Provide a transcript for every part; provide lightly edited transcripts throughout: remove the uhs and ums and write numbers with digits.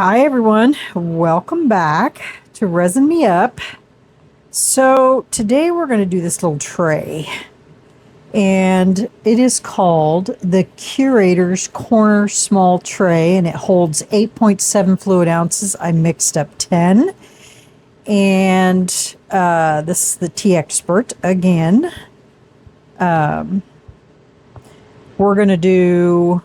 Hi everyone, welcome back to Resin Me Up. So today we're going to do this little tray, and it is called the Curator's Corner Small Tray, and it holds 8.7 fluid ounces. I mixed up 10, and this is the TEEXPERT again. We're going to do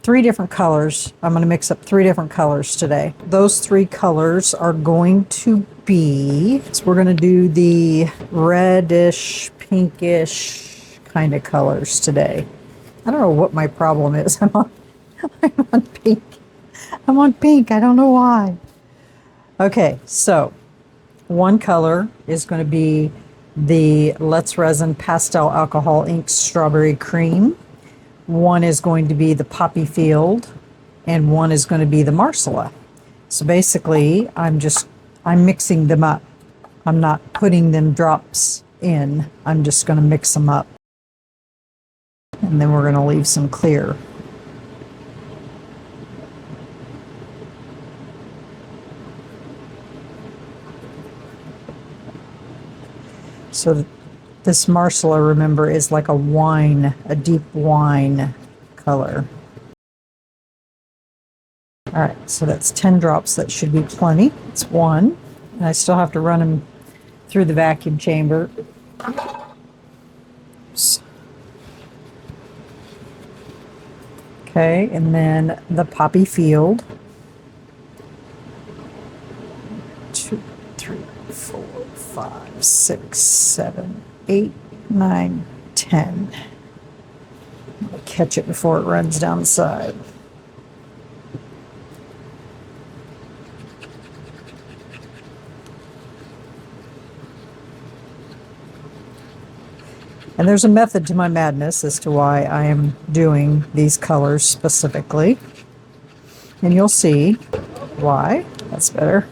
three different colors. I'm going to mix up three different colors today. Those three colors are going to be, so we're going to do the reddish, pinkish kind of colors today. I don't know what my problem is. I'm on pink. I'm on pink. I don't know why. Okay, so one color is going to be the Let's Resin Pastel Alcohol Ink Strawberry Cream. One is going to be the Poppy Field, and one is going to be the Marsala. So basically, I'm mixing them up. I'm not putting them drops in. I'm just going to mix them up. And then we're going to leave some clear. So this Marsala, remember, is like a wine, a deep wine color. All right, so that's 10 drops. That should be plenty. It's one. And I still have to run them through the vacuum chamber. Oops. Okay, and then the Poppy Field. 2, 3, 4, 5, 6, 7, 8, 9, 10. I'll catch it before it runs down the side. And there's a method to my madness as to why I am doing these colors specifically. And you'll see why. That's better.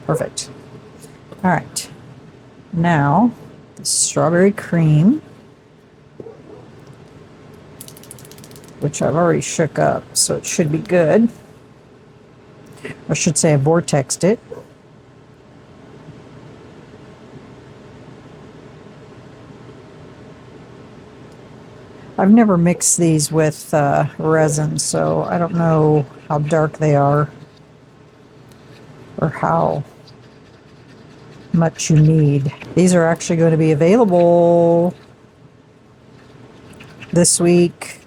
Perfect. All right. Now, the strawberry cream, which I've already shook up, so it should be good. Or I should say I vortexed it. I've never mixed these with resin, so I don't know how dark they are or how much you need. These are actually going to be available this week,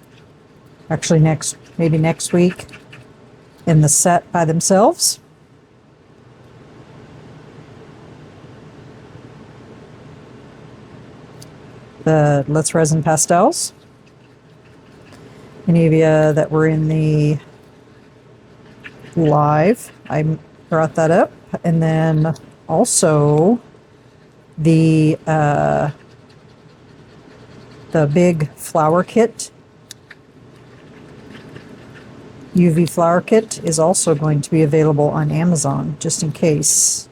actually maybe next week, in the set by themselves. The Let's Resin Pastels. Any of you that were in the live, I brought that up. And then also the big flower kit, UV flower kit, is also going to be available on Amazon, just in case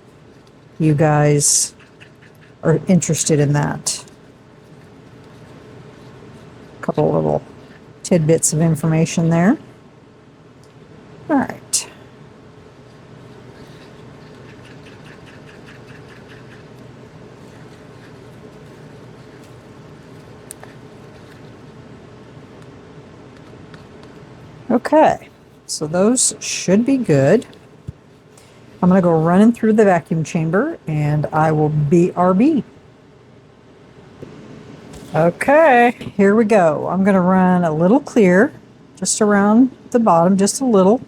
you guys are interested in that. A couple little tidbits of information there. All right. Okay, so those should be good. I'm going to go running through the vacuum chamber, and I will BRB. Okay, here we go. I'm going to run a little clear, just around the bottom, just a little.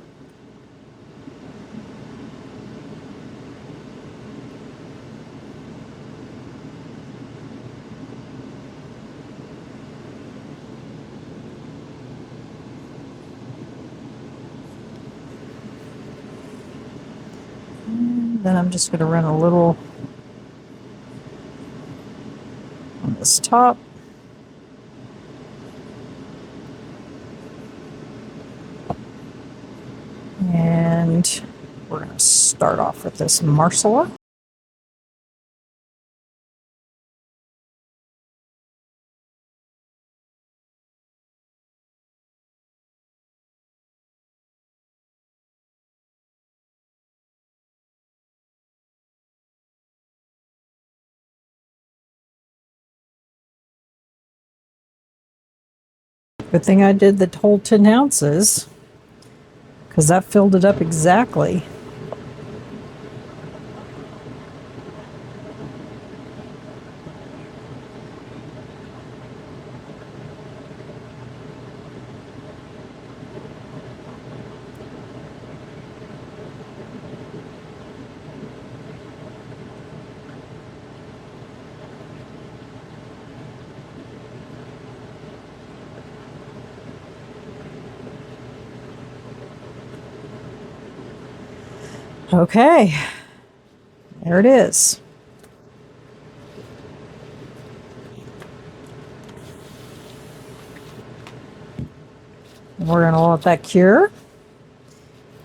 Then I'm just going to run a little on this top. And we're going Start off with this Marcella. Good thing I did the whole 10 ounces, because that filled it up exactly. Okay, there it is. We're going to let that cure.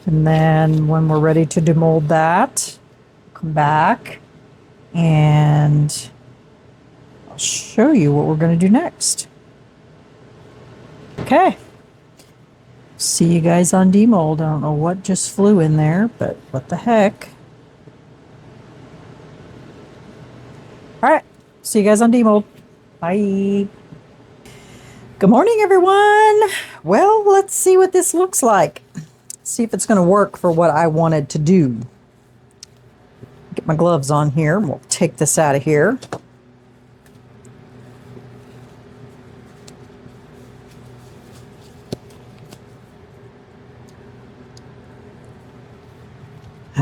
And then when we're ready to demold that, come back and I'll show you what we're going to do next. Okay. See you guys on demold. I don't know what just flew in there, but what the heck. All right. See you guys on demold. Bye. Good morning, everyone. Well, let's see what this looks like. See if it's going to work for what I wanted to do. Get my gloves on here. We'll take this out of here.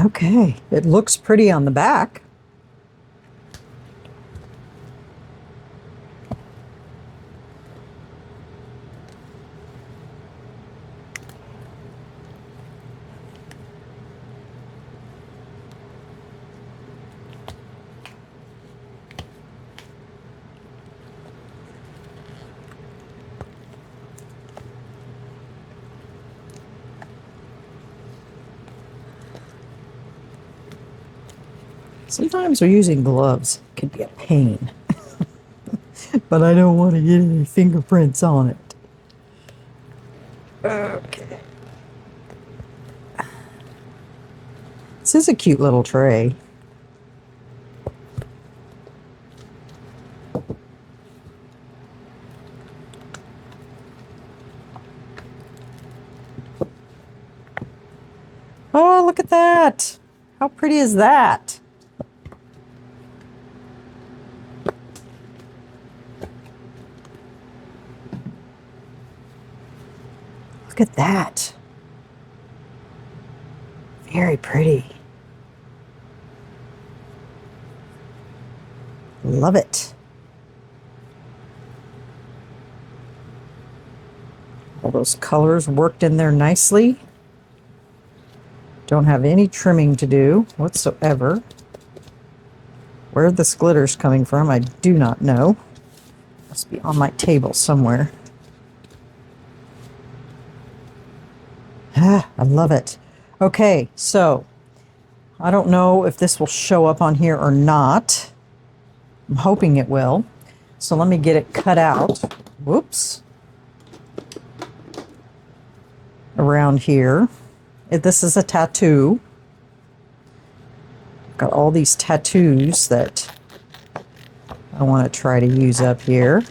Okay, it looks pretty on the back. Sometimes we're using gloves. It can be a pain. But I don't want to get any fingerprints on it. Okay. This is a cute little tray. Oh, look at that. How pretty is that? Look at that. Very pretty. Love it. All those colors worked in there nicely. Don't have any trimming to do whatsoever. Where this glitter's coming from, I do not know. Must be on my table somewhere. Ah, I love it. Okay, so I don't know if this will show up on here or not. I'm hoping it will. So let me get it cut out. Whoops. Around here. This is a tattoo. Got all these tattoos that I want to try to use up here.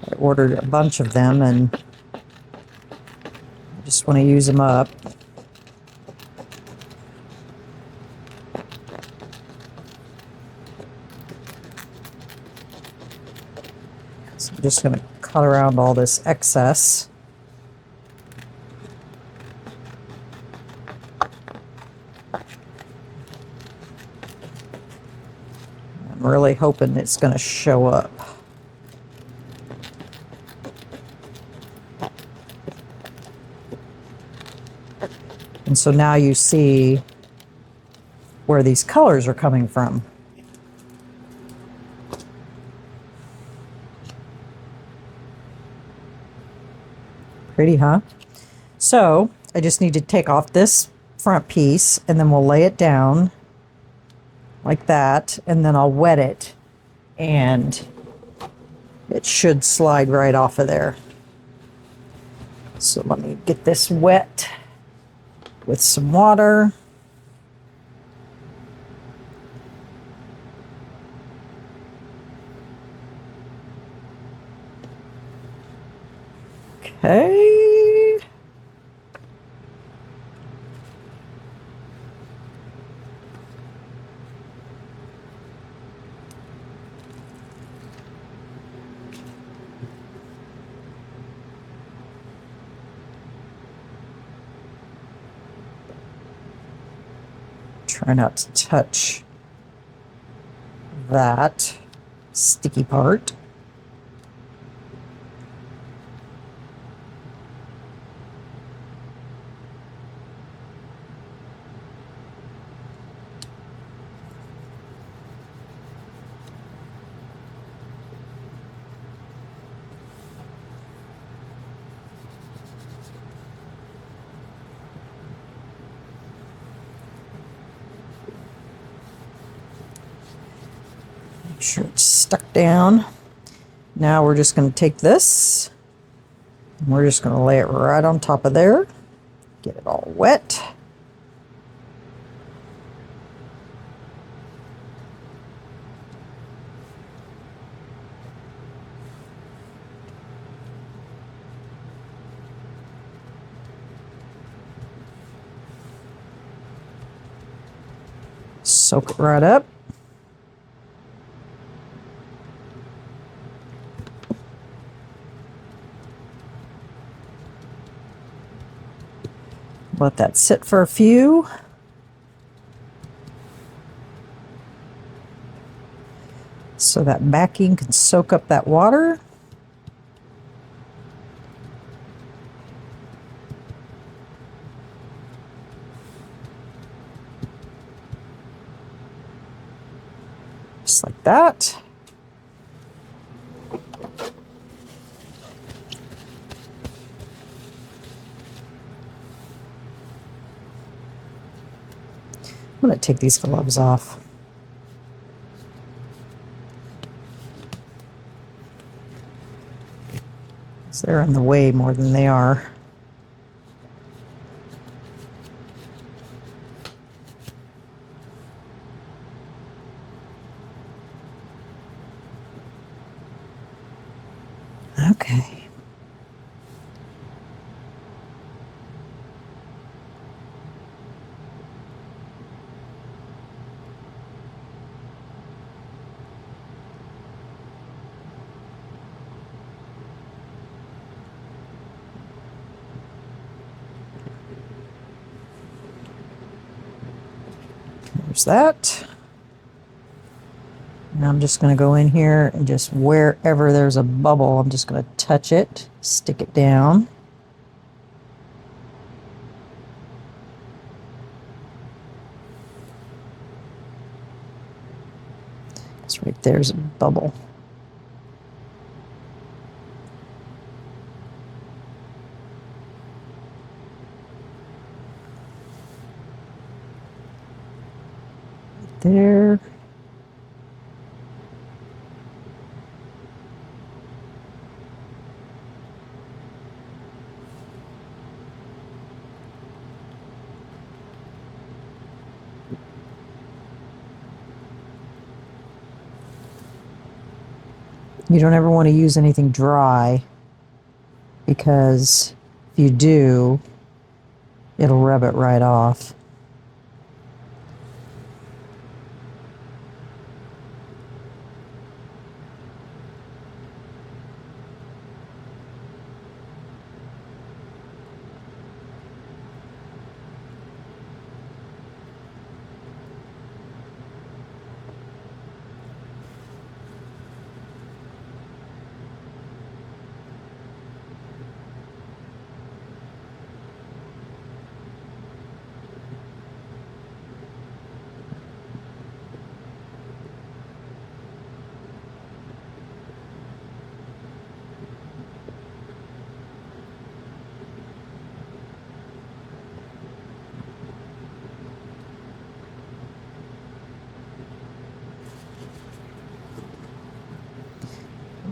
I ordered a bunch of them and I just want to use them up. So I'm just going to cut around all this excess. I'm really hoping it's going to show up. And so now you see where these colors are coming from. Pretty, huh? So I just need to take off this front piece and then we'll lay it down like that, and then I'll wet it and it should slide right off of there. So let me get this wet with some water. Okay. Try not to touch that sticky part. Make sure it's stuck down. Now we're just going to take this and we're just going to lay it right on top of there. Get it all wet. Soak it right up. Let that sit for a few. So that backing can soak up that water. Just like that. I'm going to take these gloves off. They're in the way more than they are. Okay. There's that. And I'm just going to go in here and just wherever there's a bubble, I'm just going to touch it, stick it down. It's right there's a bubble. There. You don't ever want to use anything dry, because if you do, it'll rub it right off.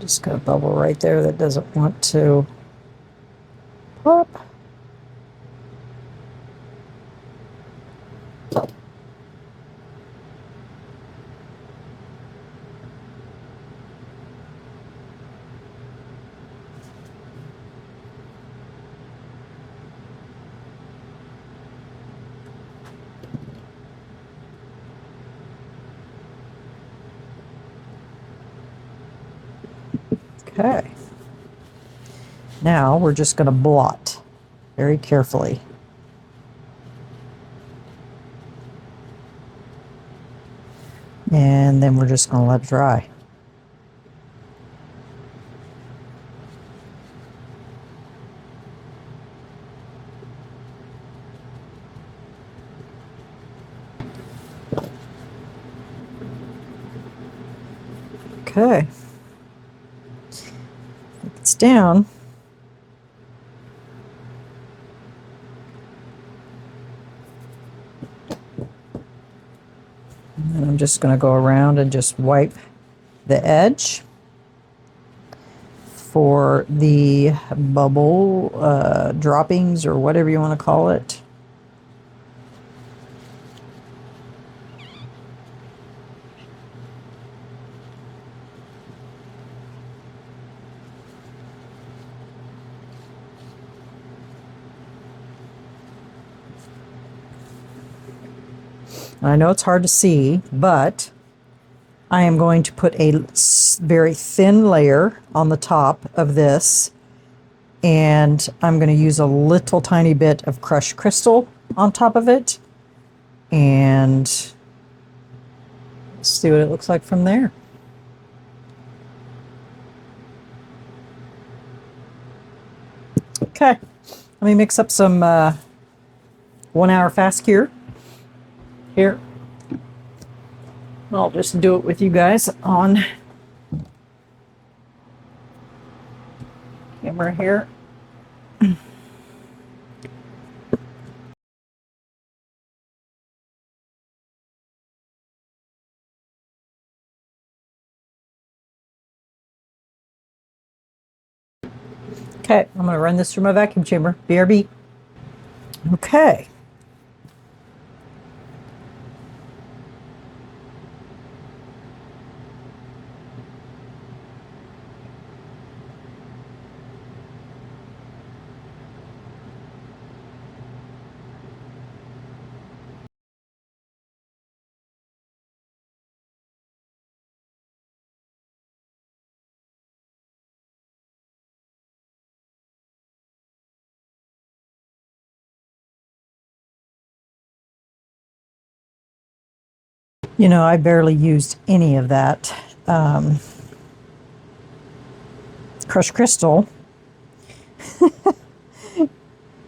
Just got a bubble right there that doesn't want to pop. Okay. Now we're just going to blot very carefully. And then we're just going to let it dry. Okay. If it's down, and I'm just going to go around and just wipe the edge for the bubble droppings or whatever you want to call it. I know it's hard to see, but I am going to put a very thin layer on the top of this, and I'm going to use a little tiny bit of crushed crystal on top of it, and see what it looks like from there. Okay, let me mix up some 1 hour fast cure here. I'll just do it with you guys on camera here. Okay, I'm going to run this through my vacuum chamber. BRB. Okay. You know, I barely used any of that crushed crystal,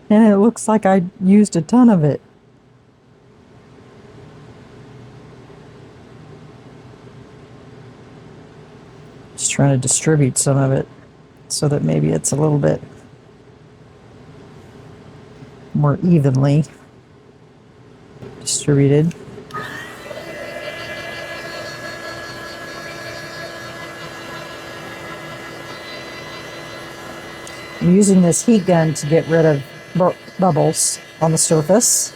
and it looks like I used a ton of it. Just trying to distribute some of it so that maybe it's a little bit more evenly distributed. I'm using this heat gun to get rid of bubbles on the surface.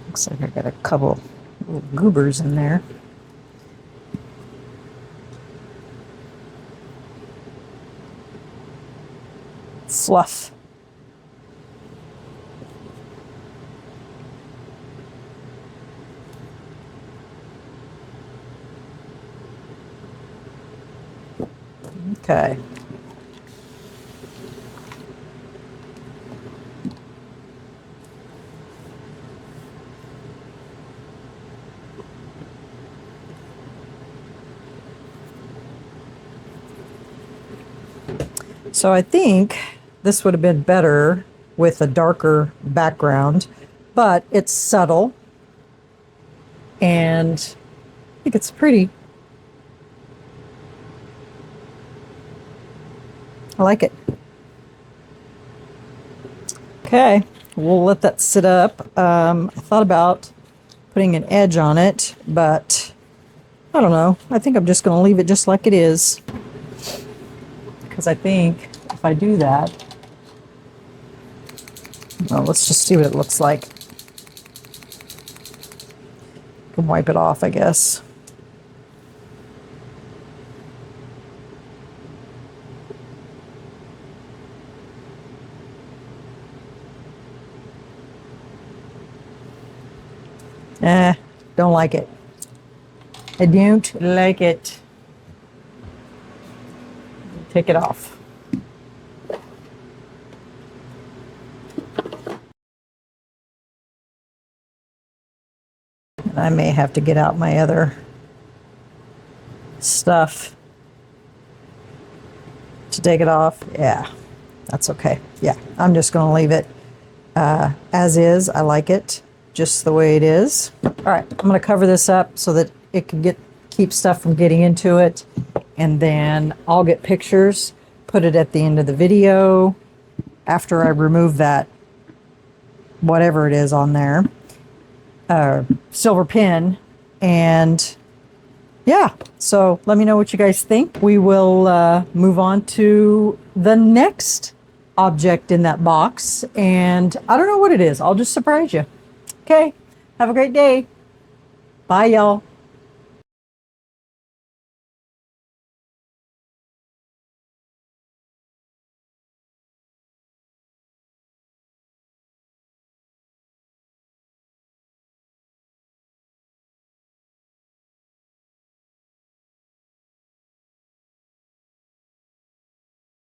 Looks like I got a couple little goobers in there. Fluff. Okay. So I think this would have been better with a darker background, but it's subtle and I think it's pretty. I like it. Okay, we'll let that sit up. I thought about putting an edge on it, but I don't know. I think I'm just going to leave it just like it is. Because I think if I do that, well, let's just see what it looks like. Can wipe it off, I guess. Don't like it. I don't like it. Take it off. And I may have to get out my other stuff to take it off. Yeah, that's okay. Yeah, I'm just going to leave it as is. I like it just the way it is. All right, I'm going to cover this up so that it can keep stuff from getting into it. And then I'll get pictures, put it at the end of the video after I remove that, whatever it is on there, silver pin. And yeah, so let me know what you guys think. We will move on to the next object in that box. And I don't know what it is. I'll just surprise you. Okay, have a great day. Bye, y'all.